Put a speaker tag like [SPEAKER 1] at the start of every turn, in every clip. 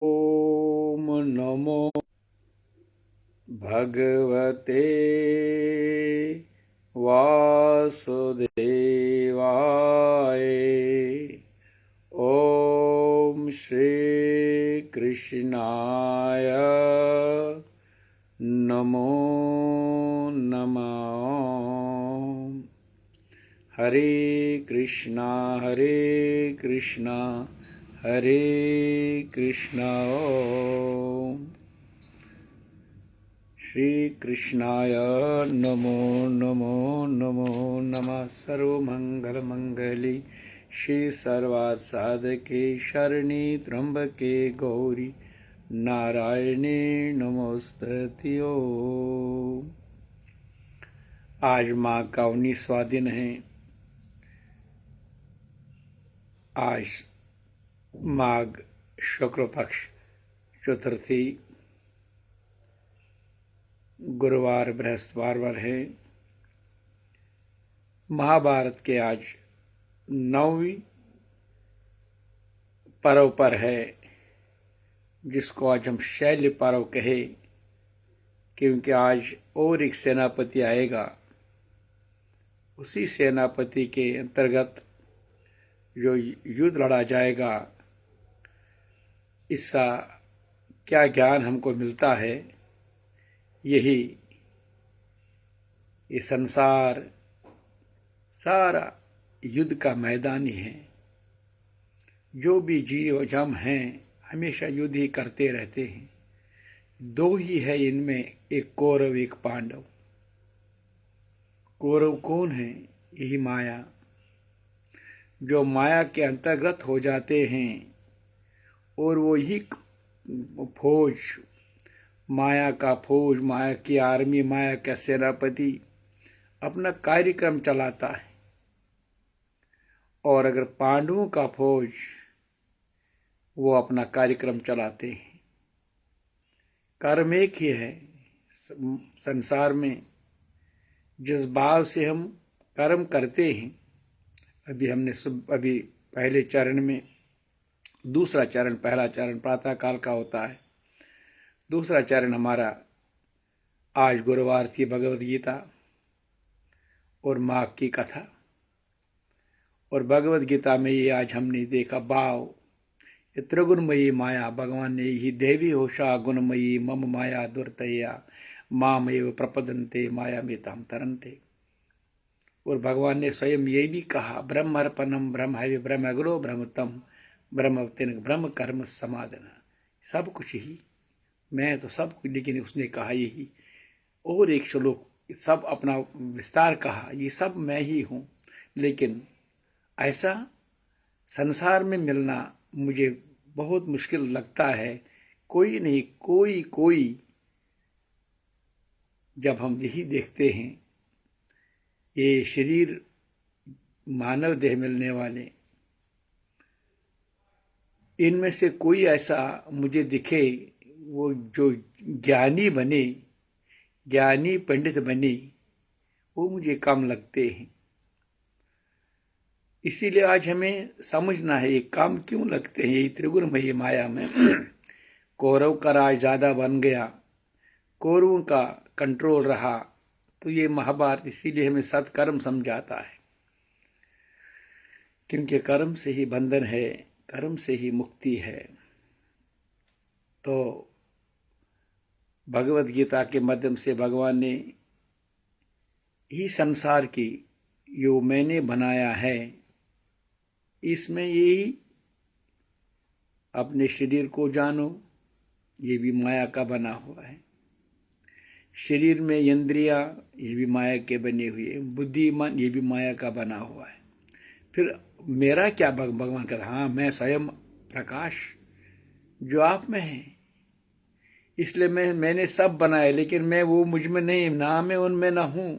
[SPEAKER 1] ओम नमो भगवते वासुदेवाय। ओम श्री कृष्णाय नमो नमः। हरे कृष्णा हरे कृष्णा श्री कृष्णाय नमो नमो नमो नमः। सर्वमंगल मंगली श्री सर्वार्थ साधके शरणी त्र्यंबके गौरी नारायणे नमोस्तुते। आज माघ का 19वां दिन है। आज माघ शुक्ल पक्ष चतुर्थी गुरुवार बृहस्पतिवार है। महाभारत के आज 9वीं पर्व पर है, जिसको आज हम शैल्य पर्व कहे, क्योंकि आज और एक सेनापति आएगा। उसी सेनापति के अंतर्गत जो युद्ध लड़ा जाएगा, इसका क्या ज्ञान हमको मिलता है, यही ये संसार सारा युद्ध का मैदान ही है। जो भी जीव जम हैं हमेशा युद्ध ही करते रहते हैं। दो ही है इनमें, एक कौरव एक पांडव। कौरव कौन है? यही माया। जो माया के अंतर्गत हो जाते हैं और वो ही फौज, माया का फौज, माया की आर्मी, माया का सेनापति अपना कार्यक्रम चलाता है। और अगर पांडवों का फौज, वो अपना कार्यक्रम चलाते हैं। कर्म एक ही है। संसार में जिस भाव से हम कर्म करते हैं, अभी पहले चरण में दूसरा चरण, पहला चरण प्रातः काल का होता है। दूसरा चरण हमारा आज गुरुवार थी भगवद गीता और माघ की कथा। और भगवद गीता में ये आज हमने देखा भाव, ये त्रिगुणमयी माया। भगवान ने ही देवी होशा गुणमयी मम माया दुर्तया मामेव प्रपदन्ते माया में ताम तरन्ते। और भगवान ने स्वयं ये भी कहा, ब्रह्मर्पणम ब्रह्म है ब्रह्मगुरो ब्रह्मतम ब्रह्मतिन ब्रह्म कर्म समाधन। सब कुछ ही मैं तो सब कुछ, लेकिन उसने कहा यही। और एक श्लोक सब अपना विस्तार कहा, ये सब मैं ही हूँ। लेकिन ऐसा संसार में मिलना मुझे बहुत मुश्किल लगता है। कोई नहीं, कोई जब हम यही देखते हैं, ये शरीर मानव देह मिलने वाले, इनमें से कोई ऐसा मुझे दिखे वो जो ज्ञानी बने, ज्ञानी पंडित बने, वो मुझे कम लगते हैं। इसीलिए आज हमें समझना है ये काम क्यों लगते हैं। यही त्रिगुणमयी माया में कौरव का राज ज्यादा बन गया, कौरवों का कंट्रोल रहा, तो ये महाभारत इसीलिए हमें सत्कर्म समझाता है। क्योंकि कर्म से ही बंधन है, कर्म से ही मुक्ति है। तो भगवत गीता के माध्यम से भगवान ने ही संसार की जो मैंने बनाया है, इसमें यही अपने शरीर को जानो, ये भी माया का बना हुआ है। शरीर में इंद्रियां, ये भी माया के बने हुए, बुद्धिमान ये भी माया का बना हुआ है। फिर मेरा क्या? भगवान कहता, हाँ मैं स्वयं प्रकाश जो आप में है, इसलिए मैंने सब बनाया, लेकिन मैं वो मुझ में नहीं, ना मैं उनमें ना हूं।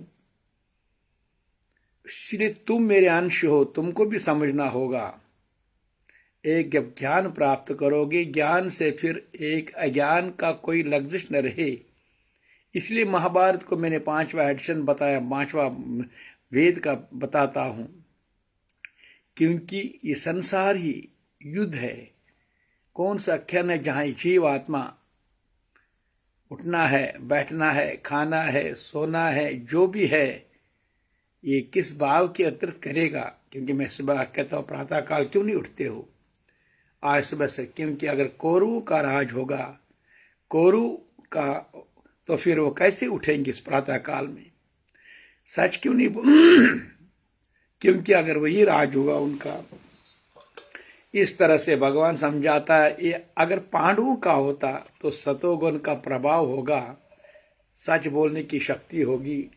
[SPEAKER 1] इसलिए तुम मेरे अंश हो, तुमको भी समझना होगा। एक जब ज्ञान प्राप्त करोगे, ज्ञान से फिर एक अज्ञान का कोई लग्जिश न रहे। इसलिए महाभारत को मैंने 5वां एडिशन बताया, 5वां वेद का बताता हूं, क्योंकि ये संसार ही युद्ध है। कौन सा क्षण है जहां जीव आत्मा उठना है, बैठना है, खाना है, सोना है, जो भी है, ये किस भाव के अतिरिक्त करेगा? क्योंकि मैं सुबह कहता हूं प्रातः काल क्यों नहीं उठते हो आज सुबह से? क्योंकि अगर कोरु का राज होगा, कोरु का, तो फिर वो कैसे उठेंगे इस प्रातः काल में? सच क्यों नहीं क्योंकि अगर वही राज होगा उनका, इस तरह से भगवान समझाता है। ये अगर पांडवों का होता तो सतोगुण का प्रभाव होगा, सच बोलने की शक्ति होगी।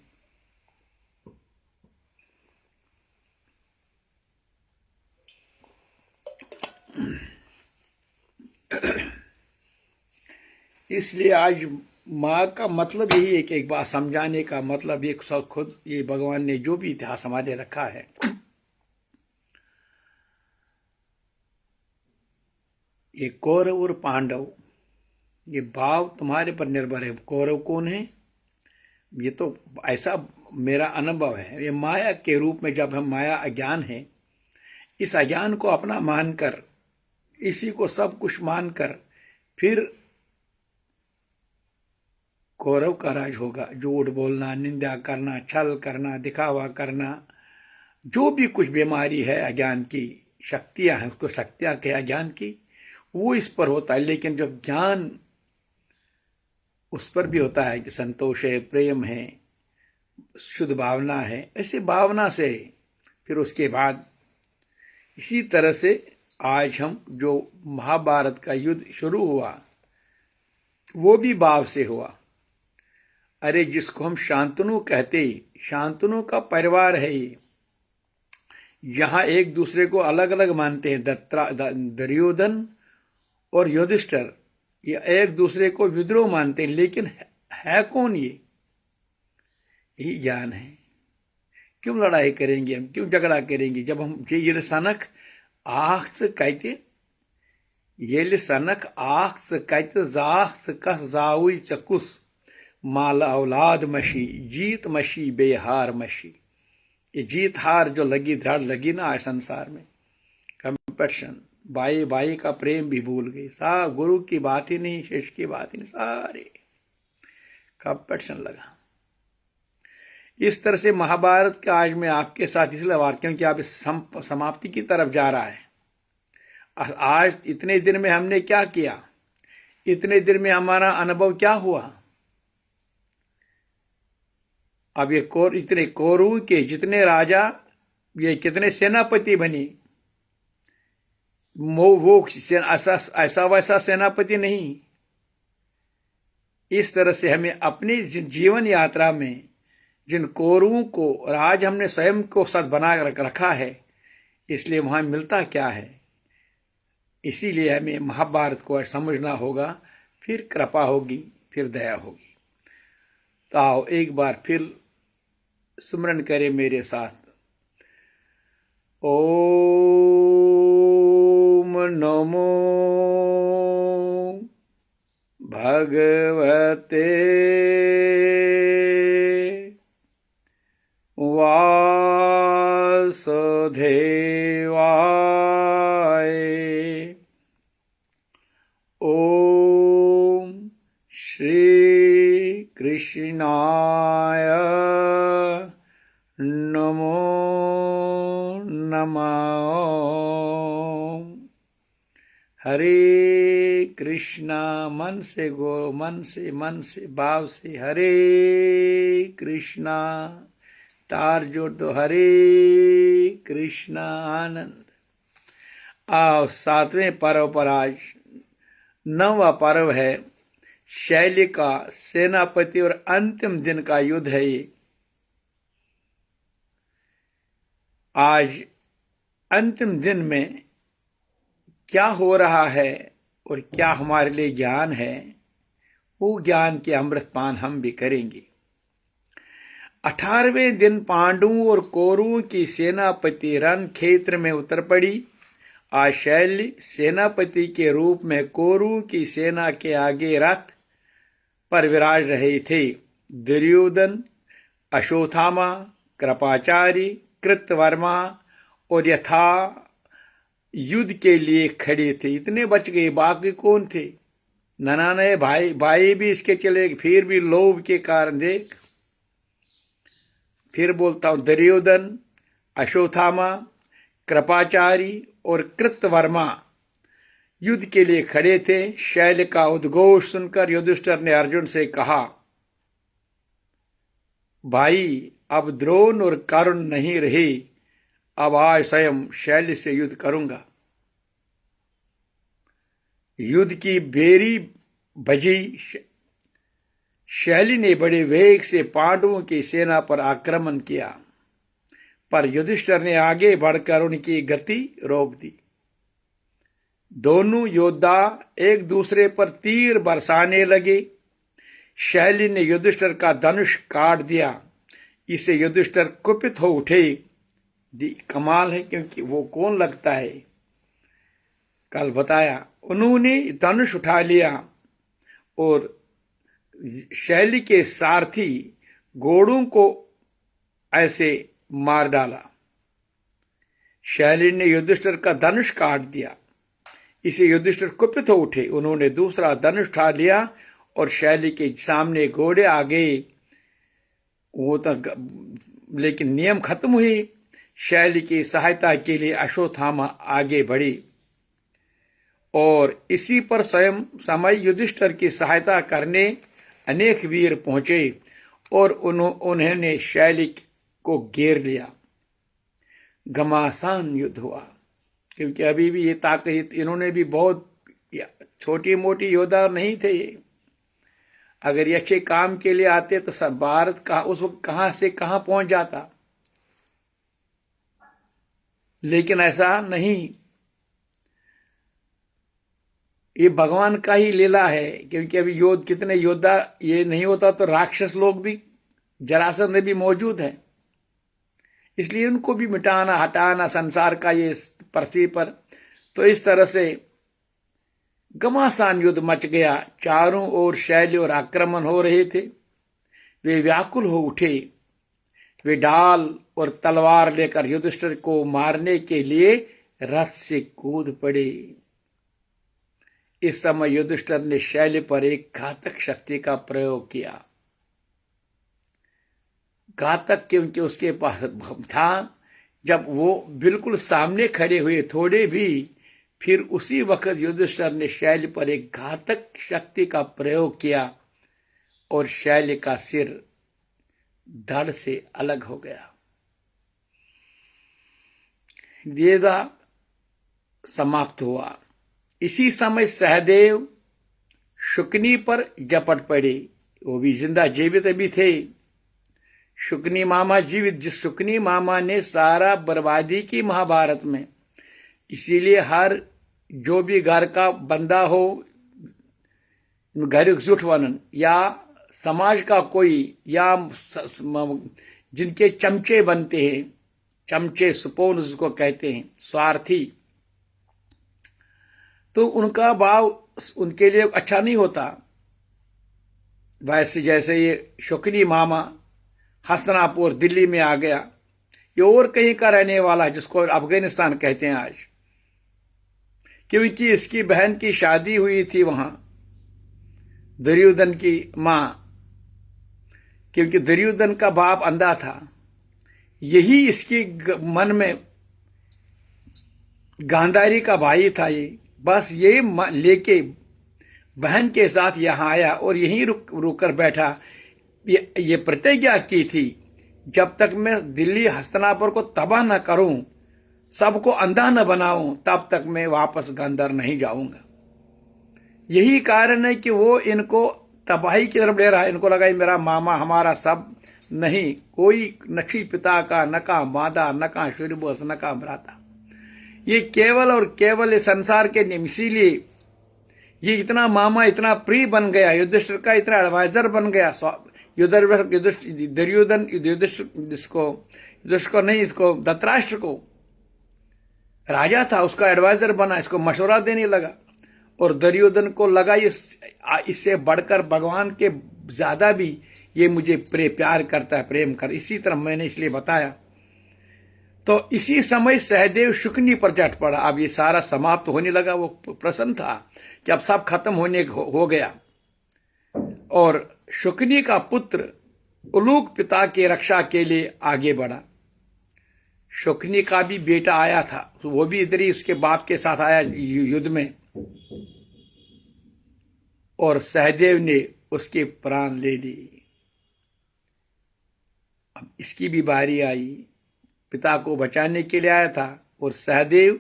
[SPEAKER 1] इसलिए आज माँ का मतलब यही है कि एक बात समझाने का मतलब ये खुद ये भगवान ने जो भी इतिहास हमारे रखा है, ये कौरव और पांडव, ये भाव तुम्हारे पर निर्भर है। कौरव कौन है? ये तो ऐसा मेरा अनुभव है, ये माया के रूप में, जब हम माया अज्ञान है, इस अज्ञान को अपना मानकर, इसी को सब कुछ मानकर, फिर कौरव का राज होगा। झूठ बोलना, निंदा करना, छल करना, दिखावा करना, जो भी कुछ बीमारी है अज्ञान की, शक्तियां हैं, उसको शक्तियां कहे अज्ञान की, वो इस पर होता है। लेकिन जब ज्ञान उस पर भी होता है कि संतोष है, प्रेम है, शुद्ध भावना है, ऐसे भावना से फिर उसके बाद इसी तरह से आज हम जो महाभारत का युद्ध शुरू हुआ वो भी भाव से हुआ। अरे जिसको हम शांतनु कहते, शांतनु का परिवार है ये, यहां एक दूसरे को अलग अलग मानते हैं। दुर्योधन और युधिष्ठिर ये एक दूसरे को विद्रोह मानते हैं, लेकिन है कौन ये? यही ज्ञान है। क्यों लड़ाई करेंगे हम, क्यों झगड़ा करेंगे? जब हम ये सनक आख से कहते, ये सनक आख से कहते, जाख से कस जाउई चकुस माल औलाद मशी, जीत मशी बेहार मशी। ये जीत हार जो लगी, धड़ लगी ना आज संसार में, कंपटीशन, भाई भाई का प्रेम भी भूल गई, सा गुरु की बात ही नहीं, शिष्य की बात ही नहीं, सारे कंपटीशन लगा। इस तरह से महाभारत का आज मैं आपके साथ इसलिए बात, क्योंकि आप इस समाप्ति की तरफ जा रहा है। आज इतने दिन में हमने क्या किया, इतने दिन में हमारा अनुभव क्या हुआ? अब ये इतने कौरवों के जितने राजा, ये कितने सेनापति बने, वो ऐसा वैसा सेनापति नहीं। इस तरह से हमें अपनी जीवन यात्रा में जिन कौरवों को राज हमने स्वयं को सद बना रखा है, इसलिए वहां मिलता क्या है, इसीलिए हमें महाभारत को समझना होगा, फिर कृपा होगी, फिर दया होगी। तो आओ एक बार फिर सुमरन करें मेरे साथ। ओम नमो भगवते वासुदेवाय। ओम श्री कृष्णाय नमो नमः। हरे कृष्णा, मन से गो, मन से भाव से हरे कृष्णा, तार जोड़ दो, हरे कृष्णा आनंद। आओ सातवें पर्व पर, आज 9वां पर्व है, शैली का सेनापति और अंतिम दिन का युद्ध है ये। आज अंतिम दिन में क्या हो रहा है और क्या हमारे लिए ज्ञान है, वो ज्ञान के अमृतपान हम भी करेंगे। 18वें दिन पांडवों और कौरवों की सेनापति रण क्षेत्र में उतर पड़ी। आज शैली सेनापति के रूप में कौरवों की सेना के आगे रथ पर विराज रहे थे। दुर्योधन, अश्वत्थामा, कृपाचारी, कृतवर्मा और युद्ध के लिए खड़े थे, इतने बच गए, बाकी कौन थे? ननाने भाई भी इसके चले, फिर भी लोभ के कारण देख। फिर बोलता हूं, दुर्योधन, अश्वत्थामा, कृपाचारी और कृतवर्मा युद्ध के लिए खड़े थे। शैल का उद्घोष सुनकर युधिष्ठिर ने अर्जुन से कहा, भाई अब द्रोण और कर्ण नहीं रहे, अब आज स्वयं शैल से युद्ध करूंगा। युद्ध की बेरी बजी। शैली ने बड़े वेग से पांडवों की सेना पर आक्रमण किया, पर युधिष्ठिर ने आगे बढ़कर उनकी गति रोक दी। दोनों योद्धा एक दूसरे पर तीर बरसाने लगे। शैली ने युधिष्ठिर का धनुष काट दिया। इसे युधिष्ठिर कुपित हो उठे। कमाल है, क्योंकि वो कौन लगता है, कल बताया। उन्होंने धनुष उठा लिया और शैली के सारथी घोड़ों को ऐसे मार डाला। शैली ने युधिष्ठिर का धनुष काट दिया। इसे युधिष्ठिर कुपित हो उठे। उन्होंने दूसरा धनुष उठा लिया और शैली के सामने घोड़े आ गए। वो तो लेकिन नियम खत्म हुए। शैली की सहायता के लिए अश्वत्थामा आगे बढ़ी और इसी पर स्वयं समय युधिष्ठिर की सहायता करने अनेक वीर पहुंचे और उन्होंने शैली को घेर लिया। घमासान युद्ध हुआ, क्योंकि अभी भी ये ताकत, इन्होंने भी बहुत छोटी मोटी योद्धा नहीं थे ये। अगर ये अच्छे काम के लिए आते तो सब भारत का उस वक्त कहां से कहां पहुंच जाता, लेकिन ऐसा नहीं। ये भगवान का ही लीला है, क्योंकि अभी कितने योद्धा ये नहीं होता तो राक्षस लोग भी, जरासंध भी मौजूद है, इसलिए उनको भी मिटाना हटाना संसार का ये पृथ्वी पर। तो इस तरह से घमासान युद्ध मच गया। चारों ओर शैली और आक्रमण हो रहे थे। वे व्याकुल हो उठे। वे ढाल और तलवार लेकर युधिष्ठिर को मारने के लिए रथ से कूद पड़े। इस समय युधिष्ठिर ने शैली पर एक घातक शक्ति का प्रयोग किया। घातक क्योंकि उसके पास था, जब वो बिल्कुल सामने खड़े हुए थोड़े भी, फिर उसी वक्त युधिष्ठिर ने शैली पर एक घातक शक्ति का प्रयोग किया और शैली का सिर धड़ से अलग हो गया। वेदा समाप्त हुआ। इसी समय सहदेव शुकनी पर झपट पड़े। वो भी जिंदा जीवित भी थे। शुकनी मामा जीवित, जिस शुकनी मामा ने सारा बर्बादी की महाभारत में। इसीलिए हर जो भी घर का बंदा हो, घर एकजुट बनन, या समाज का कोई, या जिनके चमचे बनते हैं, चमचे सुपोन जिसको कहते हैं, स्वार्थी, तो उनका भाव उनके लिए अच्छा नहीं होता। वैसे जैसे ये शुकनी मामा हस्तिनापुर दिल्ली में आ गया, ये और कहीं का रहने वाला है, जिसको अफगानिस्तान कहते हैं आज, क्योंकि इसकी बहन की शादी हुई थी वहां दुर्योधन की मां, क्योंकि दुर्योधन का बाप अंधा था। यही इसकी मन में गांधारी का भाई था ये, बस ये लेके बहन के साथ यहां आया और यहीं रुक कर बैठा। ये प्रतिज्ञा की थी, जब तक मैं दिल्ली हस्तिनापुर को तबाह न करूं, सबको अंधा न बनाऊं, तब तक मैं वापस गांधार नहीं जाऊंगा। यही कारण है कि वो इनको तबाही की तरफ ले रहा है। इनको लगा मेरा मामा हमारा सब नहीं, कोई नक्षी पिता का, न का मादा, न का सूर्यबोस, न का भ्राता। ये केवल और केवल इस संसार के नियम। इसीलिए ये इतना मामा, इतना प्रिय बन गया, युधिष्ठिर का इतना एडवाइजर बन गया। दुर्योधन युधिष्ठिर नहीं, इसको धृतराष्ट्र को राजा था, उसका एडवाइजर बना, इसको मशवरा देने लगा। और दुर्योधन को लगा इससे बढ़कर भगवान के ज्यादा भी ये मुझे प्यार करता है, प्रेम कर। इसी तरह मैंने इसलिए बताया। तो इसी समय सहदेव शुकनी पर चढ़ पड़ा। अब ये सारा समाप्त होने लगा। वो प्रसन्न था कि अब सब खत्म होने हो गया। और शुकनी का पुत्र उलूक पिता की रक्षा के लिए आगे बढ़ा। शुकनी का भी बेटा आया था, वो भी इधर ही उसके बाप के साथ आया युद्ध में, और सहदेव ने उसके प्राण ले लिए। अब इसकी भी बारी आई। पिता को बचाने के लिए आया था और सहदेव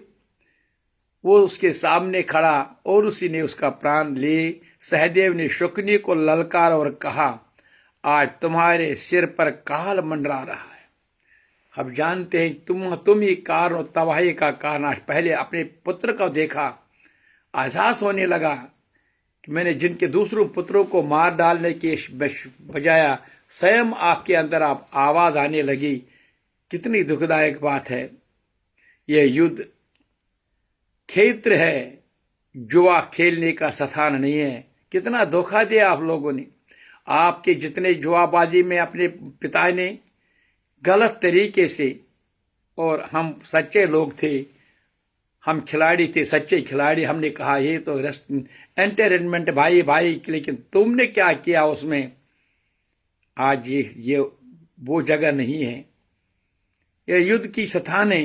[SPEAKER 1] वो उसके सामने खड़ा और उसी ने उसका प्राण ले। सहदेव ने शुकनी को ललकार और कहा, आज तुम्हारे सिर पर काल मंडरा रहा है। अब जानते हैं तुम ही कारण और तबाही का कारण। आज पहले अपने पुत्र को देखा, एहसास होने लगा कि मैंने जिनके दूसरों पुत्रों को मार डालने की बजाय स्वयं आपके अंदर आप आवाज आने लगी। कितनी दुखदायक बात है। यह युद्ध क्षेत्र है, जुआ खेलने का स्थान नहीं है। कितना धोखा दिया आप लोगों ने। आपके जितने जुआबाजी में अपने पिता ने गलत तरीके से, और हम सच्चे लोग थे, हम खिलाड़ी थे, सच्चे खिलाड़ी। हमने कहा ये तो एंटरटेनमेंट भाई भाई, लेकिन तुमने क्या किया उसमें। आज ये वो जगह नहीं है, यह युद्ध की स्थान है।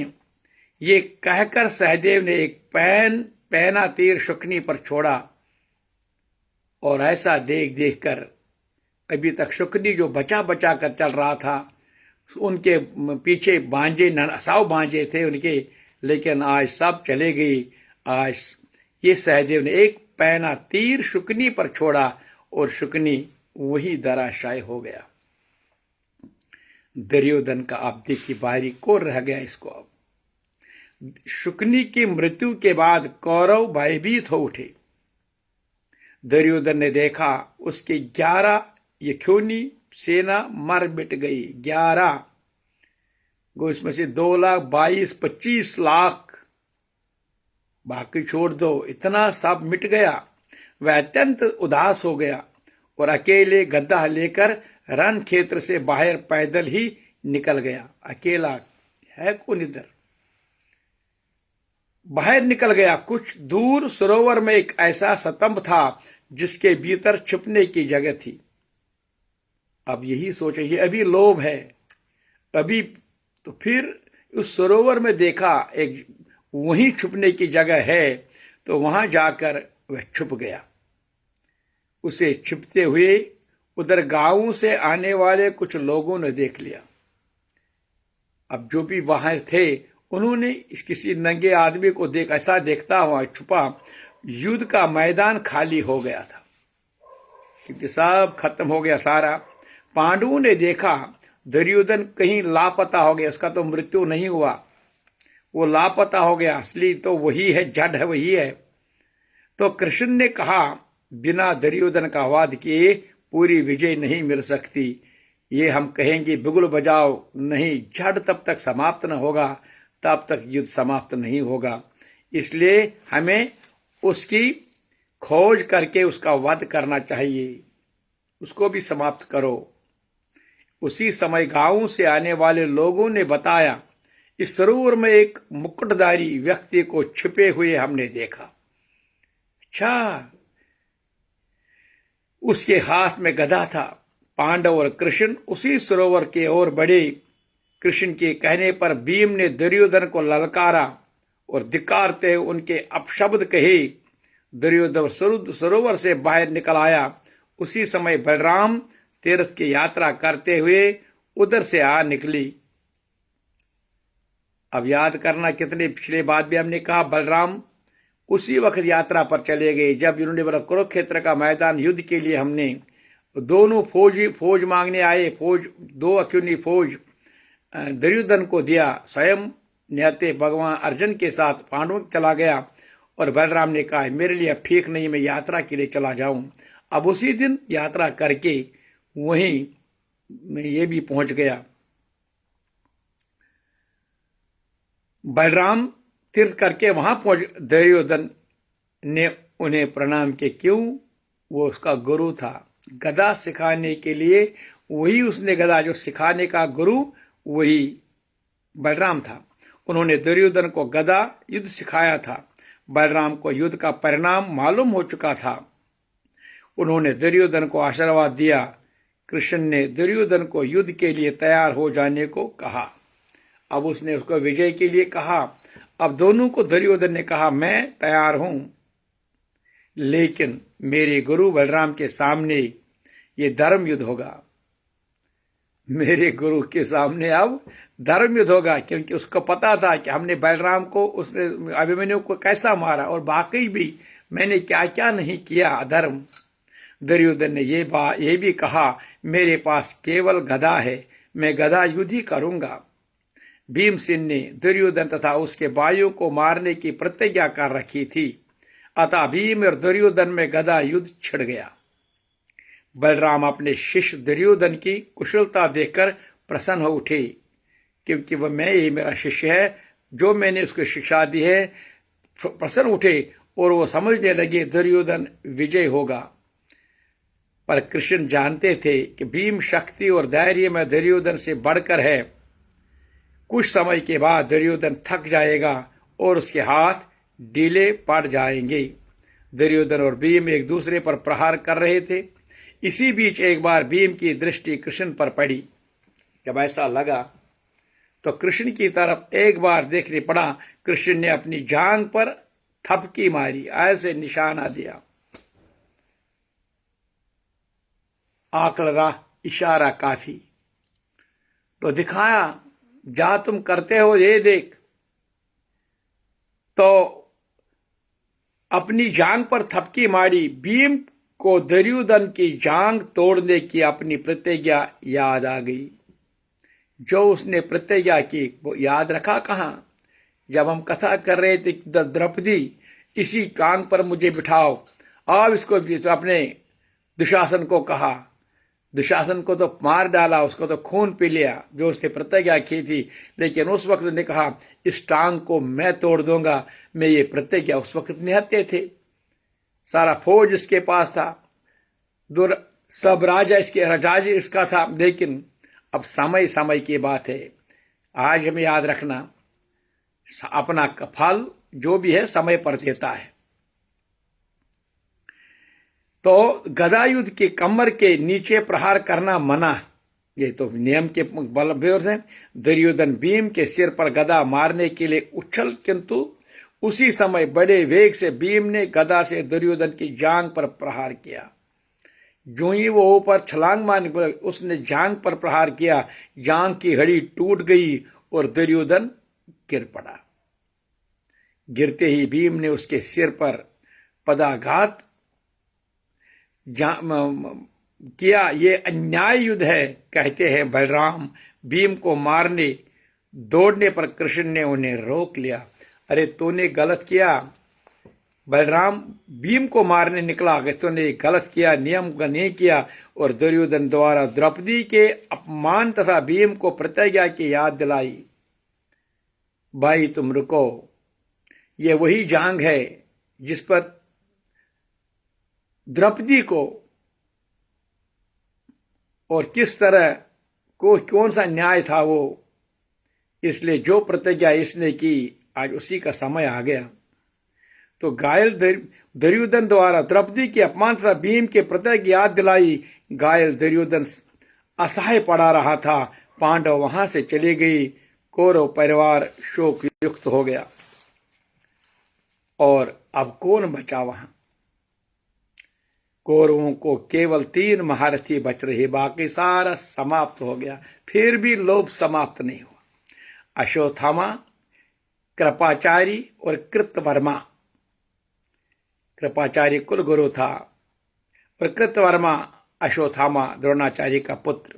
[SPEAKER 1] ये कहकर सहदेव ने एक पहना तीर शुकनी पर छोड़ा। और ऐसा देख देख कर अभी तक शुकनी जो बचा बचा कर चल रहा था, उनके पीछे बांजे 100 बांजे थे उनके, लेकिन आज सब चले गए। आज ये सहदेव ने एक पहना तीर शुकनी पर छोड़ा और शुकनी वही धराशायी हो गया। दुर्योधन का अब देखिए बारी को रह गया इसको। अब शुकनी की मृत्यु के बाद कौरव भयभीत हो उठे। दुर्योधन ने देखा उसके 11 यक्षोनी सेना मर मिट गई। 11 इसमें से 2 लाख 25 लाख, बाकी छोड़ दो, इतना सब मिट गया। वह अत्यंत उदास हो गया और अकेले गद्दा लेकर रण क्षेत्र से बाहर पैदल ही निकल गया। अकेला है कौन इधर, बाहर निकल गया। कुछ दूर सरोवर में एक ऐसा स्तंभ था जिसके भीतर छुपने की जगह थी। अब यही सोचे, ये अभी लोभ है अभी, तो फिर उस सरोवर में देखा एक वहीं छुपने की जगह है, तो वहां जाकर वह छुप गया। उसे छिपते हुए उधर गांवों से आने वाले कुछ लोगों ने देख लिया। अब जो भी वहां थे उन्होंने किसी नंगे आदमी को ऐसा देखता हुआ छुपा। युद्ध का मैदान खाली हो गया था क्योंकि सब खत्म हो गया सारा। पांडवों ने देखा दुर्योधन कहीं लापता हो गया, उसका तो मृत्यु नहीं हुआ, वो लापता हो गया। असली तो वही है, जड़ है वही है। तो कृष्ण ने कहा, बिना दुर्योधन का वध किए पूरी विजय नहीं मिल सकती। ये हम कहेंगे बिगुल बजाओ नहीं, जड़ तब तक समाप्त न होगा तब तक युद्ध समाप्त नहीं होगा। इसलिए हमें उसकी खोज करके उसका वध करना चाहिए, उसको भी समाप्त करो। उसी समय गांव से आने वाले लोगों ने बताया, इस सरोवर में एक मुकुटधारी व्यक्ति को छिपे हुए हमने देखा। अच्छा, उसके हाथ में गदा था। पांडव और कृष्ण उसी सरोवर के ओर बढ़े। कृष्ण के कहने पर भीम ने दुर्योधन को ललकारा और धिक्कारते उनके अपशब्द कहे। दुर्योधन सरोवर से बाहर निकल आया। उसी समय बलराम तीर्थ की यात्रा करते हुए उधर से आ निकली। अब याद करना, कितने पिछले बात भी हमने कहा, बलराम उसी वक्त यात्रा पर चले गए जब इन्होंने बोला कुरुक्षेत्र का मैदान युद्ध के लिए हमने दोनों फौज मांगने आए। 2 अक्यूनी फौज दुर्योधन को दिया। स्वयं निहत्ते भगवान अर्जुन के साथ पांडवों चला गया और बलराम ने कहा मेरे लिए अब ठीक नहीं, मैं यात्रा के लिए चला जाऊं। अब उसी दिन यात्रा करके वहीं मैं ये भी पहुंच गया। बलराम तीर्थ करके वहां पहुंच। दुर्योधन ने उन्हें प्रणाम किए। क्यों? वो उसका गुरु था। गदा सिखाने के लिए वही उसने गदा, जो सिखाने का गुरु वही बलराम था। उन्होंने दुर्योधन को गदा युद्ध सिखाया था। बलराम को युद्ध का परिणाम मालूम हो चुका था। उन्होंने दुर्योधन को आशीर्वाद दिया। कृष्ण ने दुर्योधन को युद्ध के लिए तैयार हो जाने को कहा। अब उसने उसको विजय के लिए कहा। अब दोनों को दुर्योधन ने कहा, मैं तैयार हूं, लेकिन मेरे गुरु बलराम के सामने ये धर्म युद्ध होगा। मेरे गुरु के सामने अब धर्म युद्ध होगा, क्योंकि उसको पता था कि हमने बलराम को, उसने अभिमन्यु को कैसा मारा, और वाकई भी मैंने क्या क्या नहीं किया अधर्म। दुर्योधन ने ये भी कहा, मेरे पास केवल गदा है, मैं गदा युद्ध ही करूंगा। भीमसेन ने दुर्योधन तथा उसके भाइयों को मारने की प्रतिज्ञा कर रखी थी। अतः भीम और दुर्योधन में गदा युद्ध छिड़ गया। बलराम अपने शिष्य दुर्योधन की कुशलता देखकर प्रसन्न हो उठे, क्योंकि ये मेरा शिष्य है, जो मैंने उसको शिक्षा दी है। प्रसन्न उठे और वो समझने लगे दुर्योधन विजय होगा। पर कृष्ण जानते थे कि भीम शक्ति और धैर्य में दुर्योधन से बढ़कर है। कुछ समय के बाद दुर्योधन थक जाएगा और उसके हाथ ढीले पड़ जाएंगे। दुर्योधन और भीम एक दूसरे पर प्रहार कर रहे थे। इसी बीच एक बार भीम की दृष्टि कृष्ण पर पड़ी। जब ऐसा लगा तो कृष्ण की तरफ एक बार देखने पड़ा। कृष्ण ने अपनी जांघ पर थपकी मारी, ऐसे निशाना दिया। आकलरा इशारा काफी, तो दिखाया, जा तुम करते हो ये देख। तो अपनी जांघ पर थपकी मारी। भीम को दुर्योधन की जांघ तोड़ने की अपनी प्रतिज्ञा याद आ गई। जो उसने प्रतिज्ञा की वो याद रखा कहां? जब हम कथा कर रहे थे, द्रौपदी इसी टांग पर मुझे बिठाओ, अब इसको अपने दुशासन को कहा। दुशासन को तो मार डाला, उसको तो खून पी लिया जो उसने प्रतिज्ञा की थी। लेकिन उस वक्त ने कहा, इस टांग को मैं तोड़ दूंगा। मैं ये प्रतिज्ञा, उस वक्त निहत्थे थे, सारा फौज इसके पास था, सब राजा इसके राजा इसका था। लेकिन अब समय की बात है। आज हमें याद रखना, अपना फल जो भी है समय पर देता है। तो गदा युद्ध के कमर के नीचे प्रहार करना मना, ये तो नियम के बल से। दुर्योधन भीम के सिर पर गदा मारने के लिए उछल, किंतु उसी समय बड़े वेग से भीम ने गदा से दुर्योधन की जांघ पर प्रहार किया। जो ही वो ऊपर छलांग मारने, उसने जांघ पर प्रहार किया। जांघ की हड्डी टूट गई और दुर्योधन गिर पड़ा। गिरते ही भीम ने उसके सिर पर पदाघात किया। ये अन्याय युद्ध है, कहते हैं बलराम। भीम को मारने दौड़ने पर कृष्ण ने उन्हें रोक लिया। अरे तूने गलत किया। बलराम भीम को मारने निकला, तूने गलत किया, नियम का नहीं किया। और दुर्योधन द्वारा द्रौपदी के अपमान तथा भीम को प्रतिज्ञा की याद दिलाई। भाई तुम रुको, ये वही जांग है जिस पर द्रौपदी को, और किस तरह को कौन सा न्याय था वो, इसलिए जो प्रतिज्ञा इसने की आज उसी का समय आ गया। तो घायल दुर्योधन द्वारा द्रौपदी के अपमान तथा भीम के प्रतिज्ञा याद दिलाई। घायल दुर्योधन असहाय पड़ा रहा था। पांडव वहां से चले गई। कौरव परिवार शोक युक्त हो गया। और अब कौन बचा वहां? कौरवों को केवल 3 महारथी बच रहे, बाकी सारा समाप्त हो गया। फिर भी लोभ समाप्त नहीं हुआ। अश्वत्थामा, कृपाचारी और कृतवर्मा। कृपाचारी कुल गुरु था और कृतवर्मा अश्वत्थामा द्रोणाचार्य का पुत्र।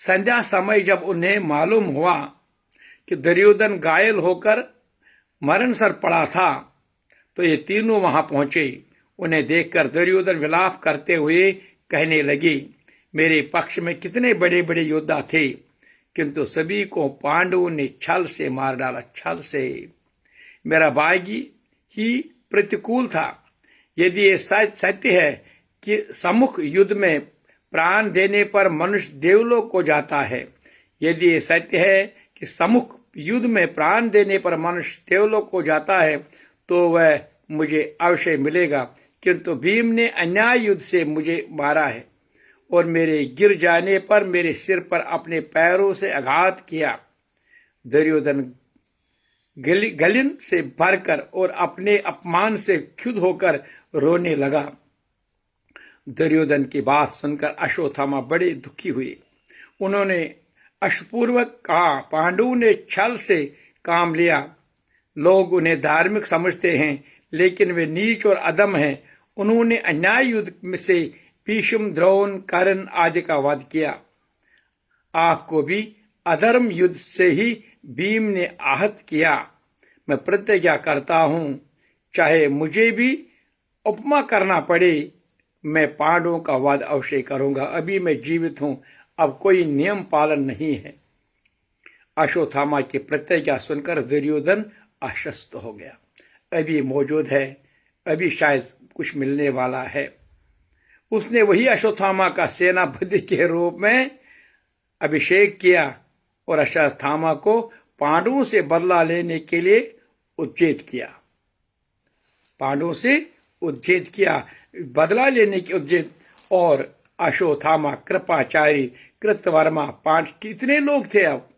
[SPEAKER 1] संध्या समय जब उन्हें मालूम हुआ कि दुर्योधन घायल होकर मरणसर पड़ा था, तो ये तीनों वहां पहुंचे। उन्हें देखकर दुर्योधन विलाप करते हुए कहने लगे, मेरे पक्ष में कितने बड़े बड़े योद्धा थे, किंतु सभी को पांडवों ने छल से मार डाला। छल से। मेरा भाग्य ही प्रतिकूल था। यदि ये सत्य है कि सम्मुख युद्ध में प्राण देने पर मनुष्य देवलोक को जाता है, यदि ये सत्य है कि सम्मुख युद्ध में प्राण देने पर मनुष्य देवलोक को जाता है तो वह मुझे अवश्य मिलेगा, किंतु भीम ने अन्याय युद्ध से मुझे मारा है और मेरे गिर जाने पर मेरे सिर पर अपने पैरों से आघात किया। दुर्योधन गलिन से भरकर और अपने अपमान से क्षुब्ध होकर रोने लगा। दुर्योधन की बात सुनकर अश्वत्थामा बड़े दुखी हुए। उन्होंने अश्रुपूर्वक कहा, पांडुओं ने छल से काम लिया। लोग उन्हें धार्मिक समझते हैं, लेकिन वे नीच और अधम हैं। उन्होंने अन्याय युद्ध से भीष्म, द्रोण, कर्ण आदि का वध किया। आपको भी अधर्म युद्ध से ही भीम ने आहत किया। मैं प्रतिज्ञा करता हूं, चाहे मुझे भी उपमा करना पड़े, मैं पांडवों का वध अवश्य करूंगा। अभी मैं जीवित हूं, अब कोई नियम पालन नहीं है। अश्वत्थामा की प्रतिज्ञा सुनकर दुर्योधन आश्वस्त हो गया। अभी मौजूद है, अभी शायद कुछ मिलने वाला है। उसने वही अश्वत्थामा का सेनापति के रूप में अभिषेक किया और अश्वत्थामा को पांडवों से बदला लेने के लिए उद्यत किया। पांडवों से उद्यत किया, बदला लेने की उद्यत। और अश्वत्थामा, कृपाचार्य, कृतवर्मा, कितने लोग थे, अब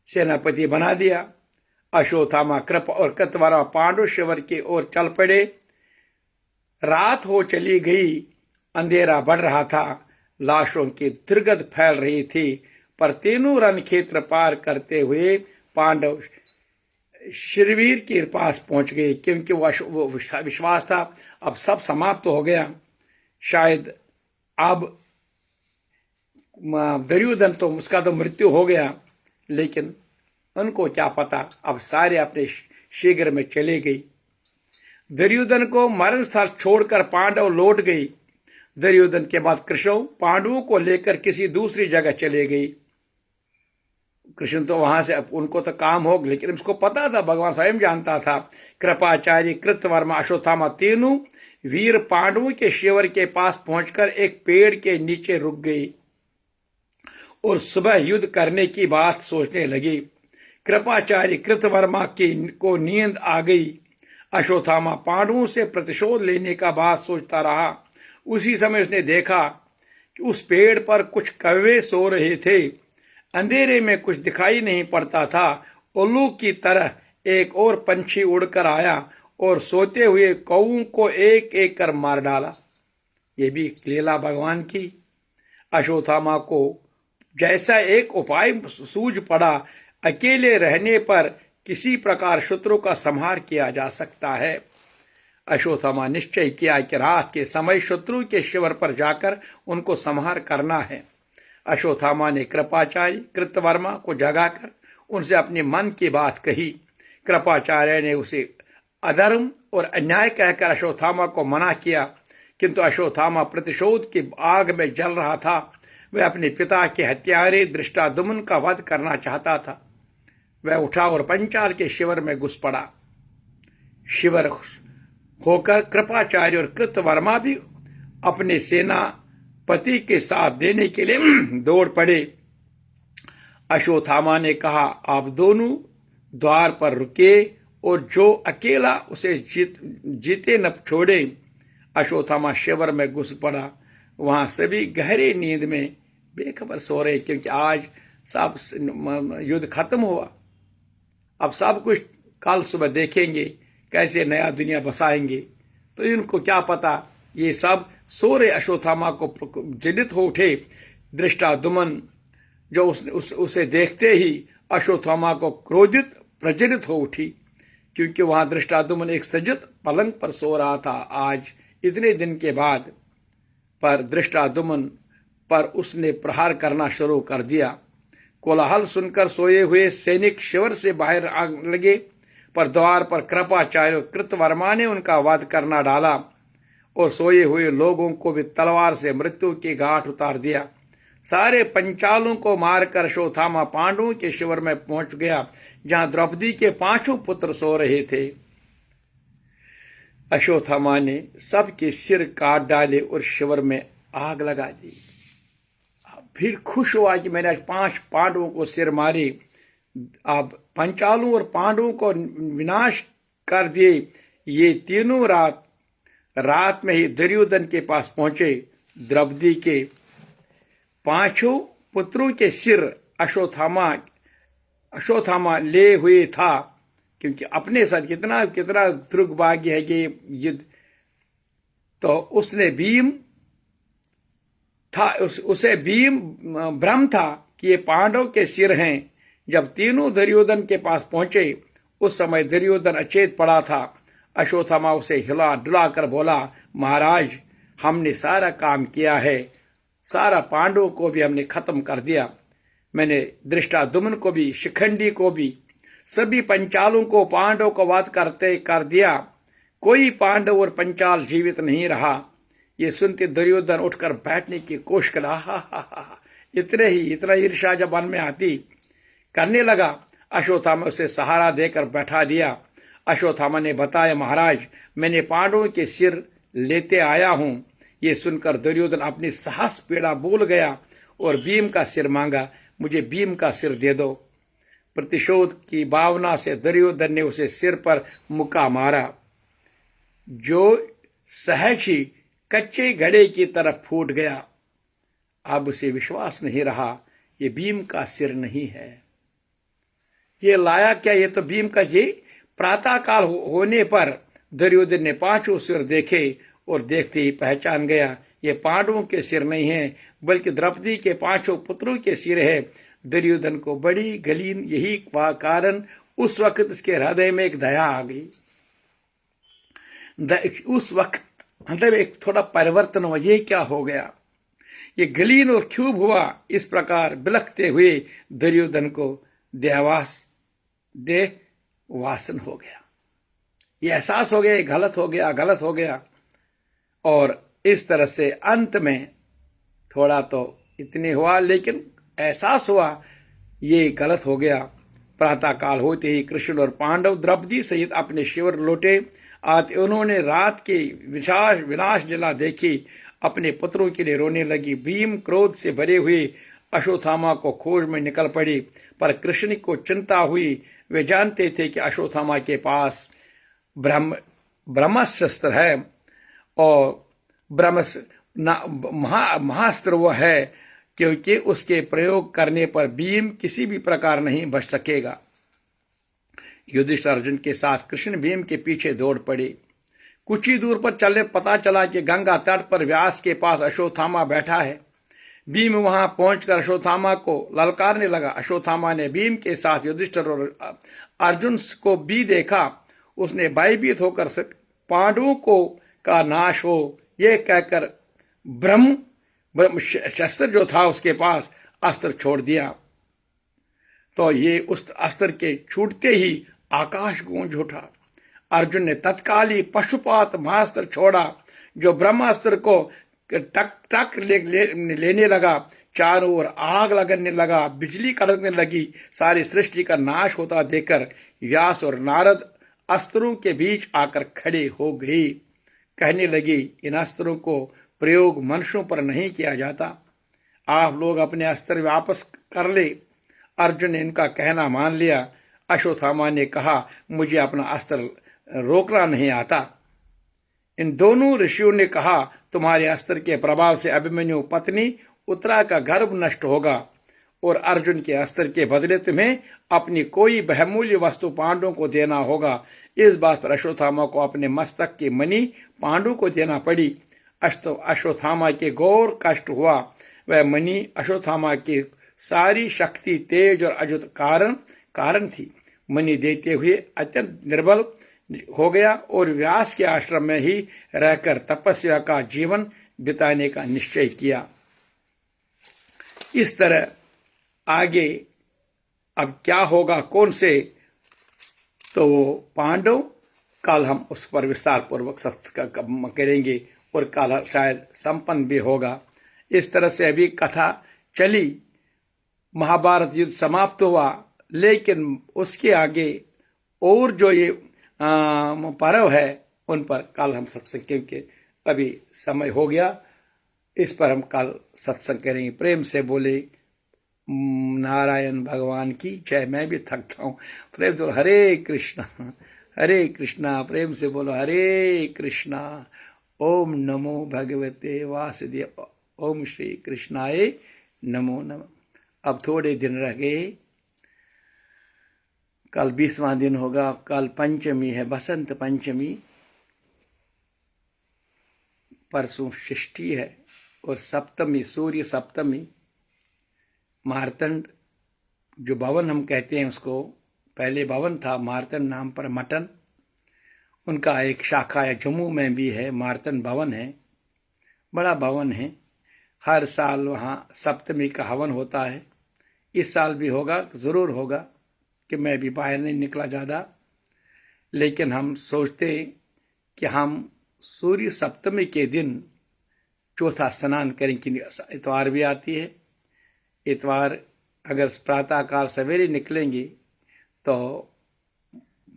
[SPEAKER 1] सेनापति बना दिया। अश्वत्थामा, कृप और कृतवर्मा पांडव शिविर की ओर चल पड़े। रात हो चली गई, अंधेरा बढ़ रहा था, लाशों की दुर्गंध फैल रही थी, पर तीनों रण क्षेत्र पार करते हुए पांडव शरवीर के पास पहुंच गए, क्योंकि वो विश्वास था अब सब समाप्त हो गया। शायद अब दुर्योधन तो उसका तो मृत्यु हो गया, लेकिन उनको क्या पता, अब सारे अपने शीघ्र में चले गई। दुर्योधन को मरण स्थल छोड़कर पांडव लौट गई। दुर्योधन के बाद कृष्ण पांडवों को लेकर किसी दूसरी जगह चले गई। कृष्ण तो वहां से, उनको तो काम हो, लेकिन उसको पता था, भगवान स्वयं जानता था। कृपाचार्य, कृतवर्मा, अश्वत्थामा तीनों वीर पांडवों के शिविर के पास पहुंचकर एक पेड़ के नीचे रुक गई और सुबह युद्ध करने की बात सोचने लगी। कृपाचार्य कृतवर्मा को नींद आ गई। अश्वत्थामा पांडवों से प्रतिशोध लेने का बात सोचता रहा। उसी समय उसने देखा कि उस पेड़ पर कुछ कौवे सो रहे थे। अंधेरे में कुछ दिखाई नहीं पड़ता था। उल्लू की तरह एक और पंछी उड़कर आया और सोते हुए कौओं को एक एक कर मार डाला। ये भी लीला भगवान की। अश्वत्थामा को जैसा एक उपाय सूझ पड़ा, अकेले रहने पर किसी प्रकार शत्रु का संहार किया जा सकता है। अश्वत्थामा निश्चय किया कि रात के समय शत्रु के शिविर पर जाकर उनको संहार करना है। अश्वत्थामा ने कृपाचार्य, कृतवर्मा को जगाकर उनसे अपने मन की बात कही। कृपाचार्य ने उसे अधर्म और अन्याय कहकर अश्वत्थामा को मना किया, किंतु अश्वत्थामा प्रतिशोध की आग में जल रहा था। वह अपने पिता के हत्यारे धृष्टाद्युम्न का वध करना चाहता था। वह उठा और पंचाल के शिविर में घुस पड़ा। शिविर होकर कृपाचार्य और कृतवर्मा भी अपने सेनापति के साथ देने के लिए दौड़ पड़े। अश्वत्थामा ने कहा, आप दोनों द्वार पर रुके और जो अकेला उसे जीते न छोड़े। अश्वत्थामा शिविर में घुस पड़ा। वहां सभी गहरे नींद में बेखबर सो रहे, क्योंकि आज सब युद्ध खत्म हुआ। अब सब कुछ कल सुबह देखेंगे, कैसे नया दुनिया बसाएंगे। तो इनको क्या पता, ये सब सो रहे। अश्वत्थामा को जनित हो उठे धृष्टाद्युम्न, जो उसे देखते ही अश्वत्थामा को क्रोधित प्रज्वलित हो उठी, क्योंकि वहां धृष्टाद्युम्न एक सज्जित पलंग पर सो रहा था आज इतने दिन के बाद। पर धृष्टाद्युम्न पर उसने प्रहार करना शुरू कर दिया। कोलाहल सुनकर सोए हुए सैनिक शिविर से बाहर आ लगे, पर द्वार पर कृपाचार्य कृतवर्मा ने उनका वध करना डाला और सोए हुए लोगों को भी तलवार से मृत्यु की घाट उतार दिया। सारे पंचालों को मारकर अश्वत्थामा पांडवों के शिविर में पहुंच गया, जहां द्रौपदी के 5 पुत्र सो रहे थे। अश्वत्थामा ने सबके सिर काट डाले और शिविर में आग लगा दी। फिर खुश हुआ कि मैंने आज 5 पांडवों को सिर मारे। अब पंचालों और पांडवों को विनाश कर दिए। ये तीनों रात में ही दुर्योधन के पास पहुंचे। द्रौपदी के पांचों पुत्रों के सिर अश्वत्थामा ले हुए था, क्योंकि अपने साथ कितना कितना दुर्भाग्य है कि युद्ध। तो उसने भीम था, उसे भीम भ्रम था कि ये पांडव के सिर हैं। जब तीनों दुर्योधन के पास पहुंचे, उस समय दुर्योधन अचेत पड़ा था। अश्वत्थामा उसे हिला डुला कर बोला, महाराज, हमने सारा काम किया है, सारा पांडवों को भी हमने खत्म कर दिया। मैंने धृष्टाद्युम्न को भी, शिखंडी को भी, सभी पंचालों को, पांडवों को वध करते कर दिया। कोई पांडव और पंचाल जीवित नहीं रहा। ये सुनते दुर्योधन उठकर बैठने की कोशिश करा। इतना ईर्ष्या जब मन में आती करने लगा। अश्वत्थामा उसे सहारा देकर बैठा दिया। अश्वत्थामा ने बताया, महाराज, मैंने पांडवों के सिर लेते आया हूं। ये सुनकर दुर्योधन अपनी साहस पीड़ा भूल गया और भीम का सिर मांगा। मुझे भीम का सिर दे दो। प्रतिशोध की भावना से दुर्योधन ने उसे सिर पर मुक्का मारा, जो सहज ही कच्चे घड़े की तरफ फूट गया। अब उसे विश्वास नहीं रहा, ये भीम का सिर नहीं है। ये लाया क्या? ये तो भीम का। ये प्रातःकाल होने पर दुर्योधन ने पांचों सिर देखे और देखते ही पहचान गया, ये पांडवों के सिर नहीं है, बल्कि द्रौपदी के पांचों पुत्रों के सिर है। दुर्योधन को बड़ी गलीन, यही कारण उस वक्त इसके हृदय में एक दया आ गई। उस वक्त मतलब एक थोड़ा परिवर्तन हुआ। ये क्या हो गया? ये गलीन और क्षुब्ध हुआ। इस प्रकार बिलखते हुए दुर्योधन को देह वासन हो गया। ये एहसास हो गया, ये गलत हो गया। और इस तरह से अंत में थोड़ा तो इतने हुआ, लेकिन एहसास हुआ ये गलत हो गया। प्रातःकाल होते ही कृष्ण और पांडव द्रौपदी सहित अपने शिविर लौटे आते। उन्होंने रात की विनाश जला देखी, अपने पुत्रों के लिए रोने लगी। भीम क्रोध से भरे हुए अश्वत्थामा को खोज में निकल पड़ी, पर कृष्ण को चिंता हुई। वे जानते थे कि अश्वत्थामा के पास ब्रह्मास्त्र है और महास्त्र वो है, क्योंकि उसके प्रयोग करने पर भीम किसी भी प्रकार नहीं बच सकेगा। युधिष्ठिर अर्जुन के साथ कृष्ण भीम के पीछे दौड़ पड़े। कुछ ही दूर पर चलने पता चला कि गंगा तट पर व्यास के पास अश्वत्थामा बैठा है। भीम वहां पहुंचकर अश्वत्थामा को ललकारने लगा। अश्वत्थामा ने भीम के साथ युधिष्ठिर और अर्जुन को भी देखा। उसने भयभीत होकर पांडवों को का नाश हो यह कहकर ब्रह्म शस्त्र जो था उसके पास अस्त्र छोड़ दिया। तो ये उस अस्त्र के छूटते ही आकाश गूंज उठा। अर्जुन ने तत्काल ही पशुपात महास्त्र छोड़ा, जो ब्रह्मास्त्र को टक टक लेने लगा। चारों ओर आग लगने लगा, बिजली कड़कने लगी। सारी सृष्टि का नाश होता देखकर व्यास और नारद अस्त्रों के बीच आकर खड़े हो गए। कहने लगी, इन अस्त्रों को प्रयोग मनुष्यों पर नहीं किया जाता, आप लोग अपने अस्त्र वापस कर ले। अर्जुन ने इनका कहना मान लिया। अश्वत्थामा ने कहा, मुझे अपना अस्त्र रोकना नहीं आता। इन दोनों ऋषियों ने कहा, तुम्हारे अस्त्र के प्रभाव से अभिमन्यु पत्नी उत्तरा का गर्भ नष्ट होगा और अर्जुन के अस्त्र के बदले तुम्हें अपनी कोई बहुमूल्य वस्तु पांडवों को देना होगा। इस बात पर अश्वत्थामा को अपने मस्तक की मणि पांडु को देना पड़ी। अश्वत्थामा के घोर कष्ट हुआ। वह मणि अश्वत्थामा की सारी शक्ति, तेज और अद्भुत कारण थी। मणि देते हुए अत्यंत निर्बल हो गया और व्यास के आश्रम में ही रहकर तपस्या का जीवन बिताने का निश्चय किया। इस तरह आगे अब क्या होगा, कौन से, तो पांडव, कल हम उस पर विस्तार पूर्वक सत्संग करेंगे और कल शायद संपन्न भी होगा। इस तरह से अभी कथा चली। महाभारत युद्ध समाप्त हुआ, लेकिन उसके आगे और जो ये पर्व है उन पर कल हम सत्संग, क्योंकि अभी समय हो गया, इस पर हम कल सत्संग करेंगे। प्रेम से बोले नारायण भगवान की जय। मैं भी थकता हूँ। प्रेम से बोलो हरे कृष्णा, हरे कृष्णा। प्रेम से बोलो हरे कृष्णा। ओम नमो भगवते वासुदेव। ओम श्री कृष्णाय नमो नमः। अब थोड़े दिन रह गए, कल 20वां दिन होगा। कल पंचमी है, बसंत पंचमी। परसों षष्ठी है और सप्तमी, सूर्य सप्तमी। मार्तंड जो भवन हम कहते हैं उसको, पहले भवन था मार्तंड नाम पर मटन, उनका एक शाखा है जम्मू में भी है, मार्तंड भवन है, बड़ा भवन है। हर साल वहाँ सप्तमी का हवन होता है। इस साल भी होगा, जरूर होगा, कि मैं भी बाहर नहीं निकला ज़्यादा। लेकिन हम सोचते कि हम सूर्य सप्तमी के दिन चौथा स्नान करेंगे। इतवार भी आती है। इतवार अगर प्रातःकाल सवेरे निकलेंगे तो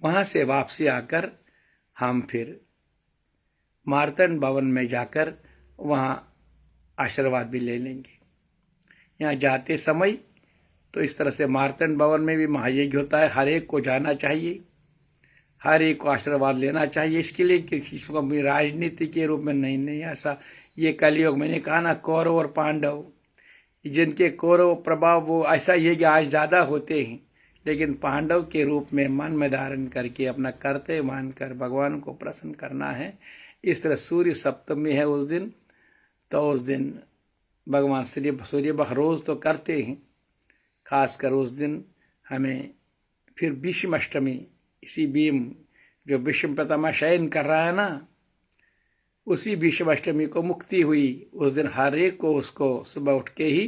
[SPEAKER 1] वहाँ से वापसी आकर हम फिर मार्तंड भवन में जाकर वहाँ आशीर्वाद भी ले लेंगे। यहाँ जाते समय तो इस तरह से मार्तंड भवन में भी महायज्ञ होता है। हर एक को जाना चाहिए, हर एक को आशीर्वाद लेना चाहिए। इसके लिए किसी को राजनीति के रूप में नहीं ऐसा। ये कलयुग, मैंने कहा ना, कौरव और पांडव, जिनके कौरव प्रभाव वो ऐसा ये कि आज ज्यादा होते हैं, लेकिन पांडव के रूप में मन में धारण करके अपना कर्तव्य मानकर भगवान को प्रसन्न करना है। इस तरह सूर्य सप्तमी है उस दिन, तो उस दिन भगवान सूर्य भक्त रोज तो करते हैं, खासकर उस दिन हमें फिर भीष्म अष्टमी, इसी भीम जो भीष्म पितामह शयन कर रहा है ना, उसी भीष्म अष्टमी को मुक्ति हुई। उस दिन हर एक को उसको सुबह उठ के ही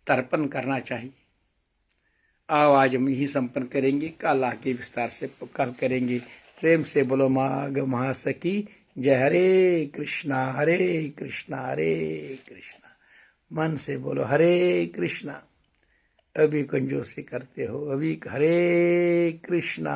[SPEAKER 1] तर्पण करना चाहिए। आओ आज हम यही संपन्न करेंगे, कल आके विस्तार से कल करेंगे। प्रेम से बोलो माघ महासकी जय। हरे कृष्णा हरे कृष्णा हरे कृष्णा। मन से बोलो हरे कृष्णा। अभी कंजूसी करते हो, अभी हरे कृष्णा।